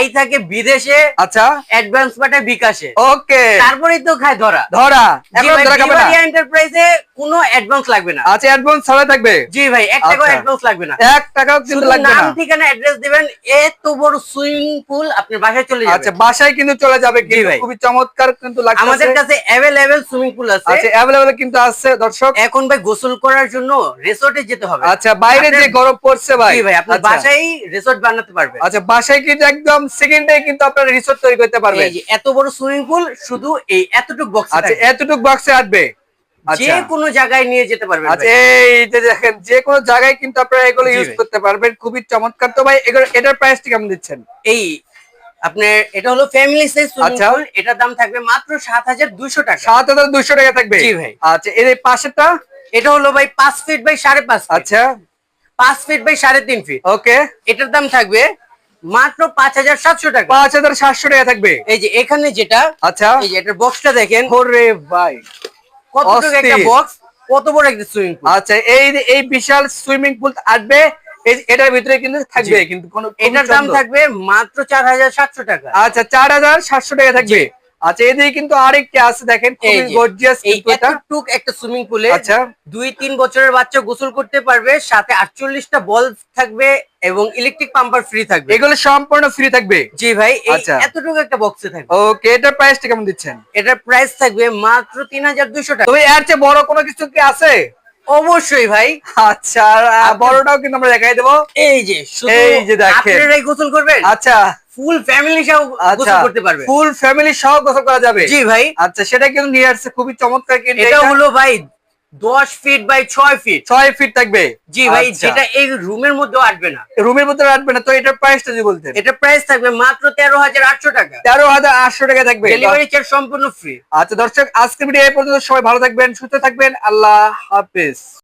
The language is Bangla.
ভাই থাকে বিদেশে, আচ্ছা অ্যাডভান্স পাঠায় বিকাশে, ওকে তারপরেই তো খায় ধরা। ধরা জি এখন ভাই, ধরা খাবে না। বিবাড়িয়া এন্টারপ্রাইজে কোনো অ্যাডভান্স লাগবে না। আচ্ছা অ্যাডভান্স ছাড়া থাকবে। জি ভাই, 1 টাকাও আচ্ছা। অ্যাডভান্স লাগবে না। 1 টাকাও কিন্তু শুধু লাগবে নাম না। ঠিকানা অ্যাড্রেস দিবেন, এত বড় সুইমিং পুল আপনার বাসায় চলে যাবে। আচ্ছা বাসায় কিন্তু চলে যাবে, কিন্তু ভাই। খুবই চমৎকার কিন্তু লাগছে। আমাদের কাছে अवेलेबल সুইমিং পুল আছে। আচ্ছা अवेलेबल কিন্তু আছে দর্শক। এখন ভাই গোসল করার জন্য রিসোর্টে যেতে হবে। আচ্ছা বাইরে যে গরম পড়ছে ভাই। জি ভাই, আপনি বাসায় রিসোর্ট বানাতে পারবেন। আচ্ছা বাসায় কিন্তু একদম সেকেন্ডে কিন্তু আপনারা রিসোর্ট তৈরি করতে পারবেন। এই যে এত বড় সুইমিং পুল শুধু এই এতটুকু বক্সে আচ্ছা থাকবে। এতটুকু বক্সে আসবে। যে কোনো জায়গায় নিয়ে যেতে পারবেন। আচ্ছা এই যে দেখেন যে কোনো জায়গায় কিন্তু আপনারা এগুলো ইউজ করতে পারবেন, খুবই চমৎকার। তো ভাই এটার প্রাইসটা কেমন দিচ্ছেন? এই আপনার এটা হলো ফ্যামিলি সাইজ সুইমিং পুল, এটার দাম থাকবে মাত্র ৭২০০ টাকা। ৭২০০ টাকা থাকবে। জি ভাই। আচ্ছা এর পাশেরটা এটা হলো ভাই ৫ ফিট বাই ৫.৫ ফিট। আচ্ছা ৫ ফিট বাই ৩.৫ ফিট। ওকে এটার দাম থাকবে মাত্র ৫৭০০ টাকা। ৫৭০০ টাকা থাকবে। এই যে এখানে যেটা, আচ্ছা এই যে এটার বক্সটা দেখেন, ওরে ভাই কতটুকু একটা বক্স, কত বড় একটা সুইমিং পুল। আচ্ছা এই বিশাল সুইমিং পুল আসবে, এটার ভিতরে কিন্তু থাকবে কিন্তু কোন, এটার দাম থাকবে মাত্র ৪৭০০ টাকা। আচ্ছা ৪৭০০ টাকা থাকবে। আচ্ছা এদিকে কিন্তু আরেকটা আছে দেখেন, খুবই গর্জিয়াস কিন্তু এটা। এতটুক একটা সুইমিং পুলে আচ্ছা ২-৩ বছরের বাচ্চা গোসল করতে পারবে, সাথে ৪৮টা বল থাকবে এবং ইলেকট্রিক পাম্পার ফ্রি থাকবে। এগুলো সম্পূর্ণ ফ্রি থাকবে। জি ভাই, এই আচ্ছা এতটুকু একটা বক্সে থাকবে। ওকে এটার প্রাইসটা কেমন দিচ্ছেন? এটার প্রাইস থাকবে মাত্র ৩২০০ টাকা। তবে এর চেয়ে বড় কোনো কিছু কি আছে? অবশ্যই ভাই। আচ্ছা বড়টাও কিন্তু আমরা দেখাই দেবো। এই যে শুধু এই যে দেখেন আপনারাই গোসল করবেন। আচ্ছা ফুল ফ্যামিলি সহ গোসল করতে পারবে। ফুল ফ্যামিলি সহ গোসল করা যাবে। জি ভাই। আচ্ছা সেটা কিন্তু নিয়ে আসছে, খুবই চমৎকার কিন্তু। এটা হলো ভাই ১০ ফিট বাই ৬ ফিট। ৬ ফিট থাকবে। জি ভাই, যেটা এই রুমের মধ্যেও আটবে না। রুমের ভিতরে আটবে না। তো এটার প্রাইসটা যদি বলতেন? এটা প্রাইস থাকবে মাত্র ১৩৮০০ টাকা। ১৩৮০০ টাকা থাকবে। ডেলিভারি চার্জ সম্পূর্ণ ফ্রি। আচ্ছা দর্শক আজকের ভিডিও এই পর্যন্ত। সবাই ভালো থাকবেন, সুস্থ থাকবেন। আল্লাহ হাফেজ।